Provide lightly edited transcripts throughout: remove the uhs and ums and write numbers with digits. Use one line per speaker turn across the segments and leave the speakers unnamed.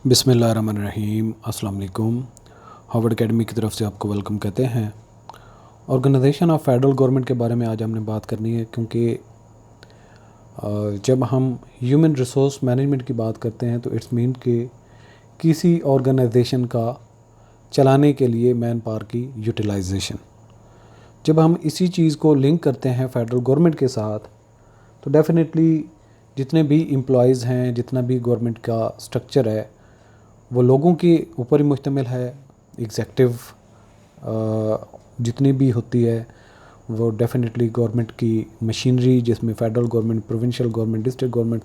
बिस्मिल्लाहिर्रहमानिर्रहीम। अस्सलाम वालेकुम। हार्वर्ड एकेडमी की तरफ से आपको वेलकम कहते हैं। ऑर्गेनाइजेशन ऑफ फेडरल गवर्नमेंट के बारे में आज हमने बात करनी है, क्योंकि जब हम ह्यूमन रिसोर्स मैनेजमेंट की बात करते हैं तो इट्स मीन कि किसी ऑर्गेनाइजेशन का चलाने के लिए मैन पावर की यूटिलाइजेशन। जब हम इसी चीज़ को लिंक करते हैं फेडरल गवर्नमेंट के साथ तो डेफिनेटली जितने भी एम्प्लॉयज़ हैं, जितना भी गवर्नमेंट का स्ट्रक्चर है वो लोगों के ऊपर ही मुश्तमिल है। एग्जेक्टिव जितनी भी होती है वो डेफिनेटली गवर्नमेंट की मशीनरी, जिसमें federal government, provincial government, district government,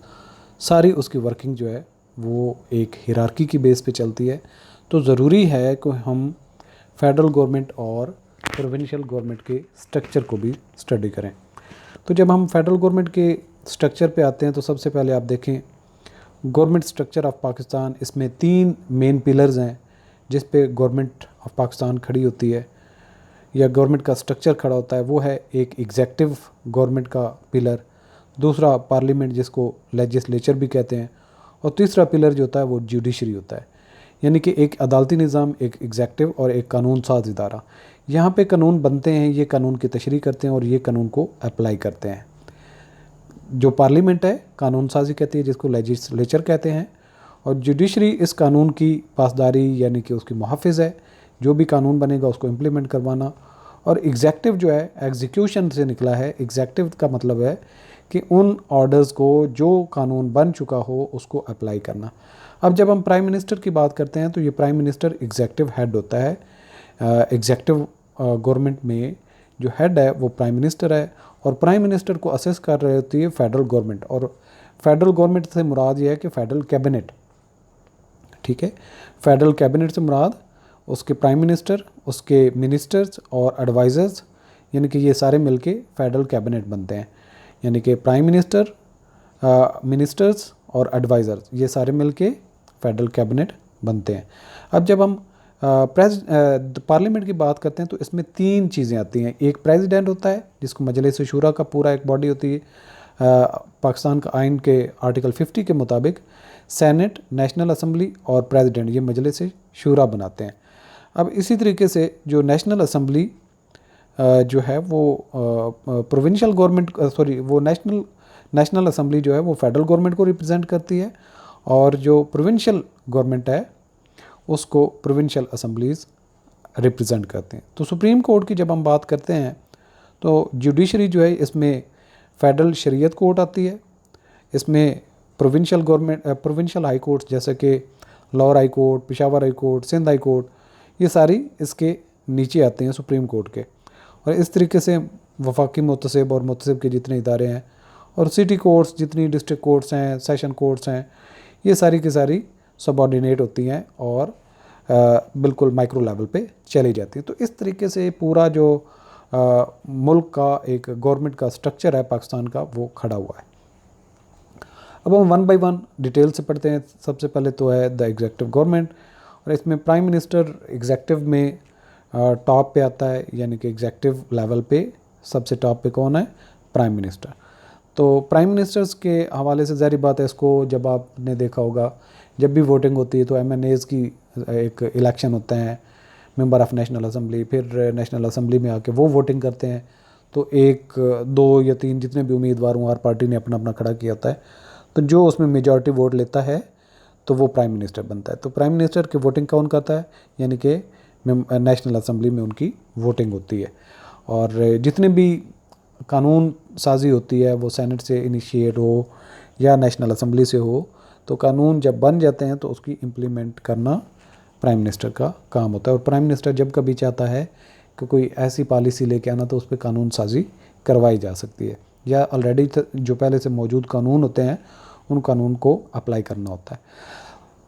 सारी उसकी वर्किंग जो है वो एक हिरार्की की बेस पे चलती है। तो ज़रूरी है कि हम फेडरल गवर्नमेंट और प्रोविंशियल गवर्नमेंट के स्ट्रक्चर को भी स्टडी करें। तो जब हम फेडरल गवर्नमेंट के स्ट्रक्चर पे आते हैं तो सबसे पहले आप देखें गवर्नमेंट स्ट्रक्चर ऑफ पाकिस्तान। इसमें 3 मेन पिलर्स हैं जिस पे गवर्नमेंट ऑफ पाकिस्तान खड़ी होती है या गवर्नमेंट का स्ट्रक्चर खड़ा होता है। वो है एक एग्जेक्टिव गवर्नमेंट का पिलर, दूसरा पार्लियामेंट जिसको लेजिस्लेचर भी कहते हैं, और तीसरा पिलर जो होता है वो जुडिशरी होता है, यानी कि एक अदालती निज़ाम, एक एग्जेक्टिव और एक कानून साज इदारा। यहाँ पे कानून बनते हैं, ये कानून की तशरीह करते हैं और ये कानून को अप्लाई करते हैं। जो पार्लियामेंट है कानून साजी कहती है, जिसको लेजिस्लेचर कहते हैं, और जुडिशरी इस कानून की पासदारी यानी कि उसकी मुहाफ़िज़ है, जो भी कानून बनेगा उसको इम्प्लीमेंट करवाना। और एग्जेक्टिव जो है एग्जीक्यूशन से निकला है। एग्जेक्टिव का मतलब है कि उन ऑर्डर्स को जो कानून बन चुका हो उसको अप्लाई करना। अब जब हम प्राइम मिनिस्टर की बात करते हैं तो ये प्राइम मिनिस्टर एग्जेक्टिव हेड होता है। एग्जेक्टिव गवर्नमेंट में जो हेड है वो प्राइम मिनिस्टर है, और प्राइम मिनिस्टर को असेस कर रही होती है फेडरल गवर्नमेंट। और फेडरल गवर्नमेंट से मुराद ये है कि फेडरल कैबिनेट, ठीक है। फेडरल कैबिनेट से मुराद उसके प्राइम मिनिस्टर, उसके मिनिस्टर्स और एडवाइज़र्स, यानी कि ये सारे मिलके फेडरल कैबिनेट बनते हैं। यानी कि प्राइम मिनिस्टर, मिनिस्टर्स और एडवाइज़र्स, ये सारे मिलके फेडरल कैबिनेट बनते हैं। अब जब हम पार्लियामेंट की बात करते हैं तो इसमें 3 चीज़ें आती हैं। एक प्रेसिडेंट होता है जिसको मजलिस शूरा का पूरा एक बॉडी होती है। पाकिस्तान का आइन के आर्टिकल 50 के मुताबिक सेनेट, नेशनल असम्बली और प्रेसिडेंट ये मजलिस शूरा बनाते हैं। अब इसी तरीके से जो नेशनल असम्बली जो है वो प्रोविंशियल गवर्नमेंट, वो नेशनल असम्बली जो है वो फेडरल गवर्नमेंट को रिप्रेजेंट करती है, और जो प्रोविंशियल गवर्नमेंट है उसको प्रोविंशियल असम्बलीज़ रिप्रेजेंट करते हैं। तो सुप्रीम कोर्ट की जब हम बात करते हैं तो जुडिशरी जो है इसमें फेडरल शरीयत कोर्ट आती है, इसमें provincial government, provincial high courts जैसे कि Lahore high court, Peshawar high court, Sindh high court, ये सारी इसके नीचे आते हैं सुप्रीम कोर्ट के। और इस तरीके से वफाकी मुतसिब और मुतसिब के जितने इदारे हैं, और सिटी कोर्ट्स जितनी, डिस्ट्रिक्ट कोर्ट्स हैं, सेशन कोर्ट्स हैं, ये सारी की सारी सबॉर्डिनेट होती हैं और बिल्कुल माइक्रो लेवल पे चली जाती हैं। तो इस तरीके से पूरा जो मुल्क का एक गवर्नमेंट का स्ट्रक्चर है पाकिस्तान का वो खड़ा हुआ है। अब हम 1 बाय 1 डिटेल से पढ़ते हैं। सबसे पहले तो है द एग्जेक्टिव गवर्नमेंट, और इसमें प्राइम मिनिस्टर एग्जेक्टिव में टॉप पे आता है, यानी कि एग्जेक्टिव लेवल पे सबसे टॉप पे कौन है? Prime minister. तो प्राइम मिनिस्टर्स के हवाले से ज़ाहिर बात है, इसको जब आपने देखा होगा जब भी वोटिंग होती है तो MNAs की एक इलेक्शन होते हैं, मेंबर ऑफ़ नेशनल असम्बली, फिर नेशनल असम्बली में आके वो वोटिंग करते हैं। तो 1, 2 या 3 जितने भी उम्मीदवार हों, हर पार्टी ने अपना अपना खड़ा किया होता है, तो जो उसमें मेजॉरिटी वोट लेता है तो वो प्राइम मिनिस्टर बनता है। तो प्राइम मिनिस्टर की वोटिंग कौन करता है? यानी कि नेशनल असम्बली में उनकी वोटिंग होती है। और जितने भी कानून साजी होती है वो सेनेट से इनिशिएट हो या नेशनल असम्बली से हो, तो कानून जब बन जाते हैं तो उसकी इम्प्लीमेंट करना प्राइम मिनिस्टर का काम होता है। और प्राइम मिनिस्टर जब कभी चाहता है कि कोई ऐसी पॉलिसी लेके आना तो उस पर कानून साजी करवाई जा सकती है, या ऑलरेडी जो पहले से मौजूद कानून होते हैं उन कानून को अप्लाई करना होता है।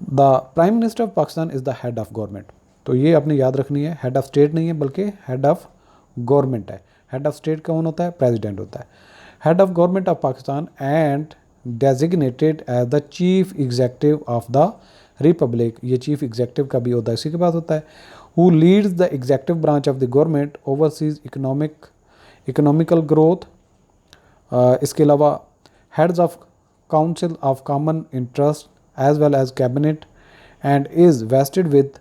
The prime minister of Pakistan is the head of government. तो ये आपने याद रखनी है, हेड ऑफ़ स्टेट नहीं है बल्कि हेड ऑफ़ गवर्नमेंट है। हेड ऑफ़ स्टेट कौन होता है? प्रेसिडेंट होता है। Head of government of Pakistan and designated as the chief executive of the republic. ये चीफ एग्जेक्टिव का भी होता है, इसी के पास होता है। Who leads the executive branch of the government, overseas economical growth. इसके अलावा heads of council of common interest as well as cabinet and is vested with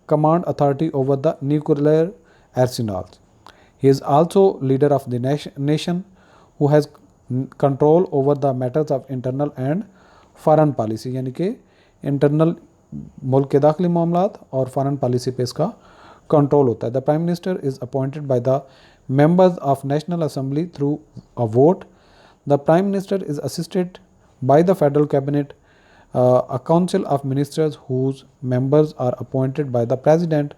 command authority over the nuclear arsenals. He is also leader of the nation who has control over the matters of internal and foreign policy, यानी कि internal मुल्क के दाखिली मामलात और foreign policy पे इसका control होता है. The prime minister is appointed by the members of National Assembly through a vote. The Prime Minister is assisted by the Federal Cabinet, a council of ministers whose members are appointed by the President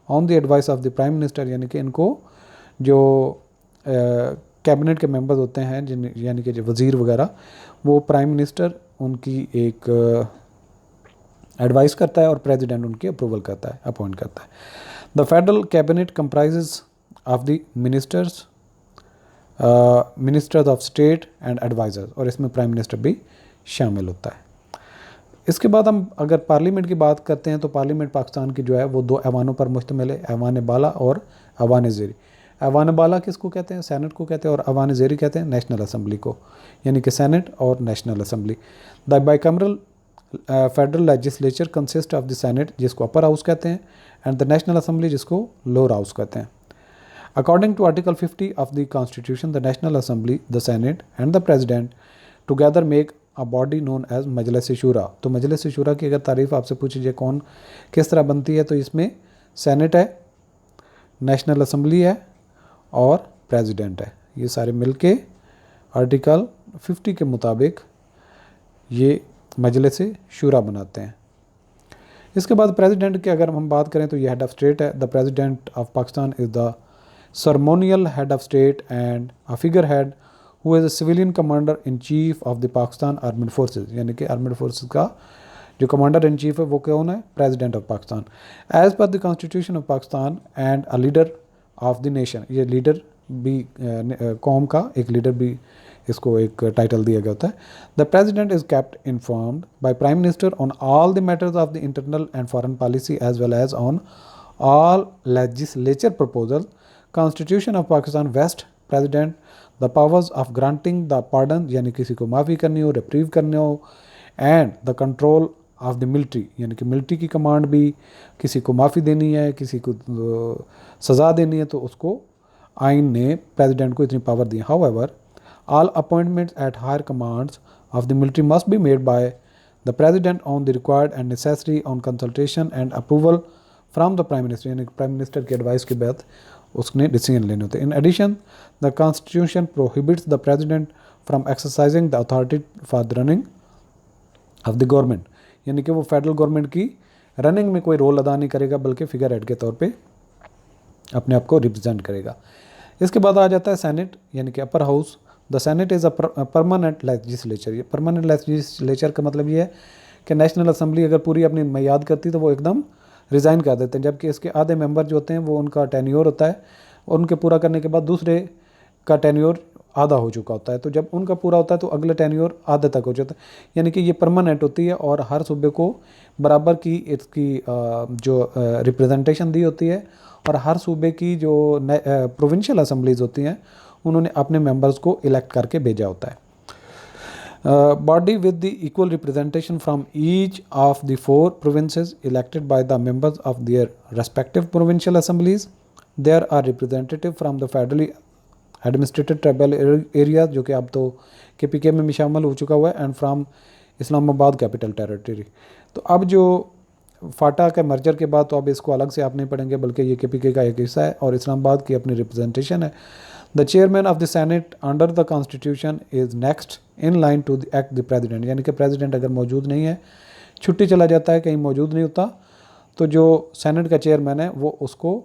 on the advice of the Prime Minister. यानी कि इनको जो cabinet के members होते हैं जिन यानी कि जो वज़ीर वगैरह वो प्राइम मिनिस्टर उनकी एक एडवाइस करता है और प्रेसिडेंट उनकी अप्रूवल करता है, अपॉइंट करता है. The federal cabinet comprises of the ministers of state and advisers, और इसमें प्राइम मिनिस्टर भी शामिल होता है. इसके बाद हम अगर पार्लियामेंट की बात करते हैं तो पार्लियामेंट पाकिस्तान की जो है वो दो ऐवानों पर मुश्तमिल है, ऐवान बाला और ऐवान ज़ेरी. ऐवान बाला किसको कहते हैं? सेनेट को कहते हैं, और ऐवान ज़ेरी कहते हैं नेशनल असम्बली को, यानी कि सेनेट और national assembly. The bicameral federal legislature consist of the senate जिसको अपर हाउस कहते हैं एंड द नेशनल असम्बली जिसको लोअर हाउस कहते हैं. According to article 50 of the constitution the national assembly, the senate and the president together make a body known as Majlis Shura. तो मजलिस शूरा की अगर तारीफ़ आपसे पूछी जाए कौन किस तरह बनती है तो इसमें सेनेट है, नेशनल असम्बली है और प्रेसिडेंट है. ये सारे मिलके आर्टिकल 50 के मुताबिक ये मजलिस शूरा बनाते हैं. इसके बाद प्रेसिडेंट की अगर हम बात करें तो ये हेड ऑफ़ स्टेट है. The president of Pakistan is the ceremonial head of state and a figurehead who is a civilian commander in chief of the Pakistan Armed Forces. यानी कि आर्मड फोर्सेस का जो कमांडर इन चीफ है वो कौन है? President of Pakistan. As per the constitution of Pakistan and a leader of the nation. ये leader भी कौम का एक लीडर भी इसको एक टाइटल दिया गया होता है. The president is kept informed by prime minister on all the matters of the internal and foreign policy as well as on all legislature proposal. Constitution of Pakistan vests president the powers of granting the pardon, यानी किसी को माफ़ी करनी हो, reprieve करने हो, and the control of the military, यानी कि मिलिट्री की कमांड भी, किसी को माफ़ी देनी है, किसी को सज़ा देनी है तो उसको आइन ने प्रेसिडेंट को इतनी power the. However all appointments at higher commands of the military must be made by the president on the required and necessary on consultation and approval from the prime minister. यानी prime minister की advice के बाद उसने decision लेने होते हैं. In addition the constitution prohibits the president from exercising the authority for the running of the government, यानी कि वो फेडरल गवर्नमेंट की रनिंग में कोई रोल अदा नहीं करेगा बल्कि फिगर हेड के तौर पे अपने आप को रिप्रेजेंट करेगा. इसके बाद आ जाता है सेनेट, यानी कि upper house. The senate is a permanent legislature. ये परमानेंट लेजिस्लेचर का मतलब ये है कि नेशनल असम्बली अगर पूरी अपनी मियाद करती तो वो एकदम रिज़ाइन कर देते हैं, जबकि इसके आधे मेंबर जो होते हैं वो उनका टेन्योर होता है और उनके पूरा करने के बाद दूसरे का टेन्योर आधा हो चुका होता है. तो जब उनका पूरा होता है तो अगले टेन्योर आधे तक हो जाता है, यानी कि ये परमानेंट होती है और हर सूबे को बराबर की इसकी जो रिप्रेजेंटेशन दी होती है और हर सूबे की जो प्रोविंशियल असम्बलीज़ होती हैं उन्होंने अपने मेंबर्स को इलेक्ट करके भेजा होता है. Body with the equal representation from each of the 4 provinces elected by the members of their respective provincial assemblies. There are representative from the federally administered tribal areas, जो कि अब तो KPK में शामिल हो चुका हुआ है, and from Islamabad capital territory. तो अब जो फाटा के मर्जर के बाद तो अब इसको अलग से आप नहीं पढ़ेंगे बल्कि ये KPK का एक हिस्सा है और इस्लामाबाद की अपनी रिप्रेजेंटेशन है. The chairman of the senate under the constitution is next in line to act the president, यानी कि प्रेसिडेंट अगर मौजूद नहीं है, छुट्टी चला जाता है, कहीं मौजूद नहीं होता, तो जो सेनेट का चेयरमैन है वो उसको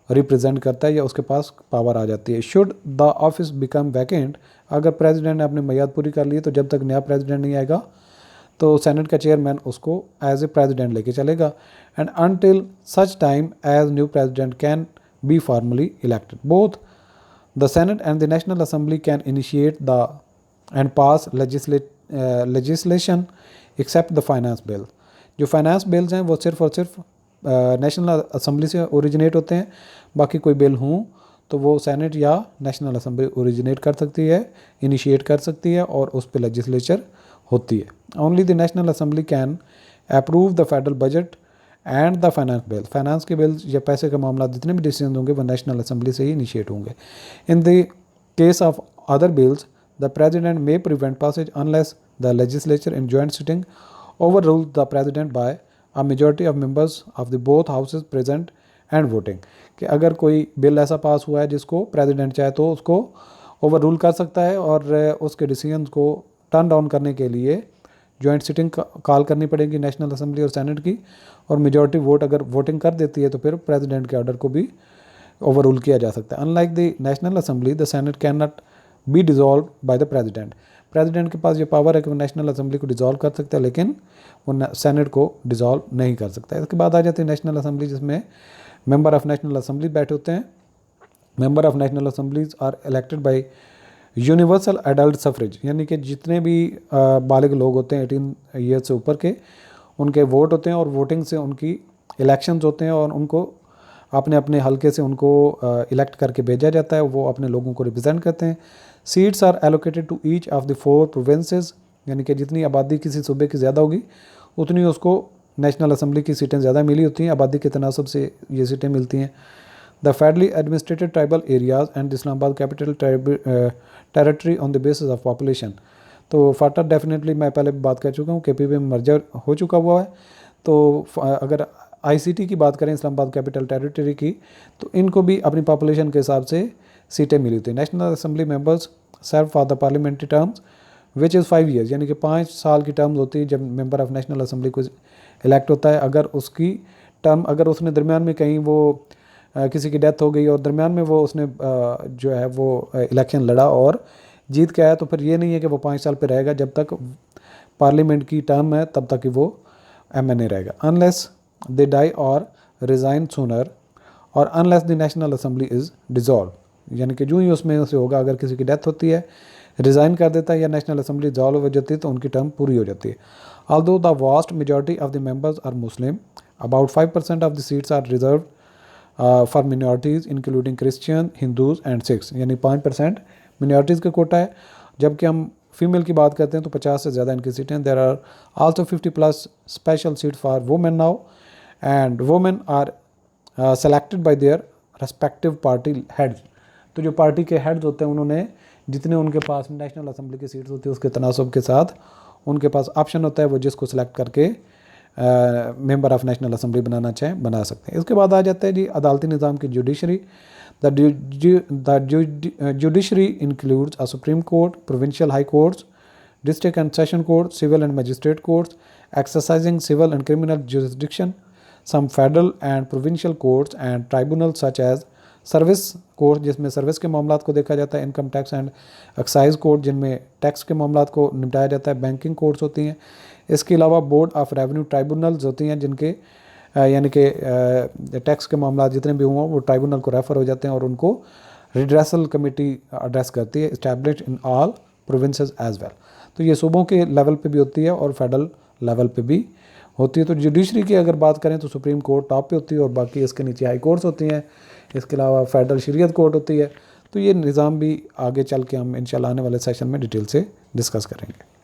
रिप्रेजेंट करता है या उसके पास पावर आ जाती है. Should the office become vacant, अगर प्रेसिडेंट ने अपनी मियाद पूरी कर ली तो जब तक नया प्रेसिडेंट नहीं आएगा तो सेनेट का चेयरमैन उसको एज ए प्रेसिडेंट लेके चलेगा. And until such time as new president can be formally elected. Both the Senate and the National Assembly can initiate the and pass legislation except the finance bill. जो finance bills हैं वो सिर्फ और सिर्फ national assembly से originate होते हैं, बाकी कोई बिल हों तो वो सेनेट या नेशनल असम्बली ओरिजिनेट कर सकती है, इनिशिएट कर सकती है और उस पर लेजिस्लेचर होती है. Only the national assembly can approve the federal budget and the finance bill, finance के बिल्स या पैसे का मामला जितने भी डिसीजन होंगे वो नेशनल असेंबली से ही इनिशिएट होंगे। In the case of other bills the president may prevent passage unless the legislature in joint sitting overrule the president by a majority of members of the both houses present and voting, कि अगर कोई bill ऐसा पास हुआ है जिसको president चाहे तो उसको ओवर रूल कर सकता है और उसके डिसीजन को टर्न डाउन करने के लिए जॉइंट सिटिंग कॉल करनी पड़ेगी नेशनल असेंबली और सेनेट की, और मेजॉरिटी वोट अगर वोटिंग कर देती है तो फिर प्रेसिडेंट के ऑर्डर को भी ओवर रूल किया जा सकता है। Unlike the national assembly the senate can not be dissolve by the president, president के पास ये पावर है कि वो नेशनल असेंबली को डिजॉल्व कर सकता है लेकिन वो सेनेट को डिजॉल्व नहीं कर सकता है। इसके बाद आ जाती है नेशनल असेंबली जिसमें मेंबर ऑफ नेशनल असेंबली बैठे होते हैं। Member of national assemblies are elected by universal adult suffrage, यानी कि जितने भी बालिग लोग होते हैं 18 ईयर से ऊपर के, उनके वोट होते हैं और वोटिंग से उनकी इलेक्शंस होते हैं और उनको अपने अपने हल्के से उनको इलेक्ट करके भेजा जाता है, वो अपने लोगों को रिप्रेजेंट करते हैं। Seats are allocated to each of the 4 provinces, यानी कि जितनी आबादी किसी सूबे की ज़्यादा होगी उतनी उसको नेशनल असेंबली की सीटें ज़्यादा मिली होती हैं, आबादी के तनासब से ये सीटें मिलती हैं। The federally administered tribal areas and Islamabad capital territory on the basis of population. तो फाटा डेफिनेटली मैं पहले भी बात कर चुका हूँ, केपीपी में मर्जर हो चुका हुआ है। तो अगर आईसीटी की बात करें इस्लामाबाद कैपिटल टेरिटरी की, तो इनको भी अपनी पॉपुलेशन के हिसाब से सीटें मिली थी। National assembly members serve for the parliamentary terms which is 5 years, यानी कि 5 साल की टर्म्स होती है जब मेंबर ऑफ नेशनल असेंबली को इलेक्ट होता है। अगर उसकी टर्म, अगर उसने दरमियान में कहीं वो किसी की डेथ हो गई और दरमियान में वो उसने जो है वो इलेक्शन लड़ा और जीत के आया, तो फिर ये नहीं है कि वो 5 साल पे रहेगा, जब तक पार्लियामेंट की टर्म है तब तक ही वो एमएनए रहेगा। अनलेस दे डाई और रिज़ाइन सूनर और unless the national assembly is dissolve, यानी कि जो ही उसमें से होगा, अगर किसी की डेथ होती है, रिज़ाइन कर देता है या नेशनल असेंबली डिज़ोल्व हो जाती है तो उनकी टर्म पूरी हो जाती है। Although the vast majority of the members are Muslim, about 5% of the seats are reserve for minorities including Christian, Hindus and Sikhs, यानी 5% मिनॉरिटीज़ का कोटा है। जबकि हम फीमेल की बात करते हैं तो 50 से ज़्यादा इनकी सीटें। There are also 50+ special seat for women now and women are selected by their respective party heads. तो जो पार्टी के हेड्स होते हैं उन्होंने जितने उनके पास नेशनल असेंबली की सीट्स होती है उसके तनासब के साथ उनके पास ऑप्शन होता है, वो जिसको सिलेक्ट करके मेंबर ऑफ नेशनल असेंबली बनाना चाहें बना सकते हैं। इसके बाद आ जाता है जी अदालती निज़ाम की judiciary. The judiciary includes a supreme court, provincial high courts, district and session court, civil and magistrate courts exercising civil and criminal jurisdiction, some federal and provincial courts and tribunal such as service court जिसमें service के मामलों को देखा जाता है, income tax and excise court जिनमें tax के मामलों को निपटाया जाता है, बैंकिंग कोर्ट्स होती हैं। इसके अलावा बोर्ड ऑफ रेवेन्यू ट्राइब्यूनल्स होती हैं जिनके यानी कि टैक्स के मामला जितने भी हों वो ट्राइब्यूनल को रेफ़र हो जाते हैं और उनको रिड्रेसल कमेटी एड्रेस करती है, established in all provinces as well. तो ये सूबों के लेवल पे भी होती है और फेडरल लेवल पे भी होती है। तो जुडिशरी की अगर बात करें तो सुप्रीम कोर्ट टॉप पे होती है और बाकी इसके नीचे हाई कोर्ट्स होती हैं। इसके अलावा फेडरल शरीयत कोर्ट होती है। तो ये निज़ाम भी आगे चल के हम इंशाल्लाह आने वाले सेशन में डिटेल से डिस्कस करेंगे।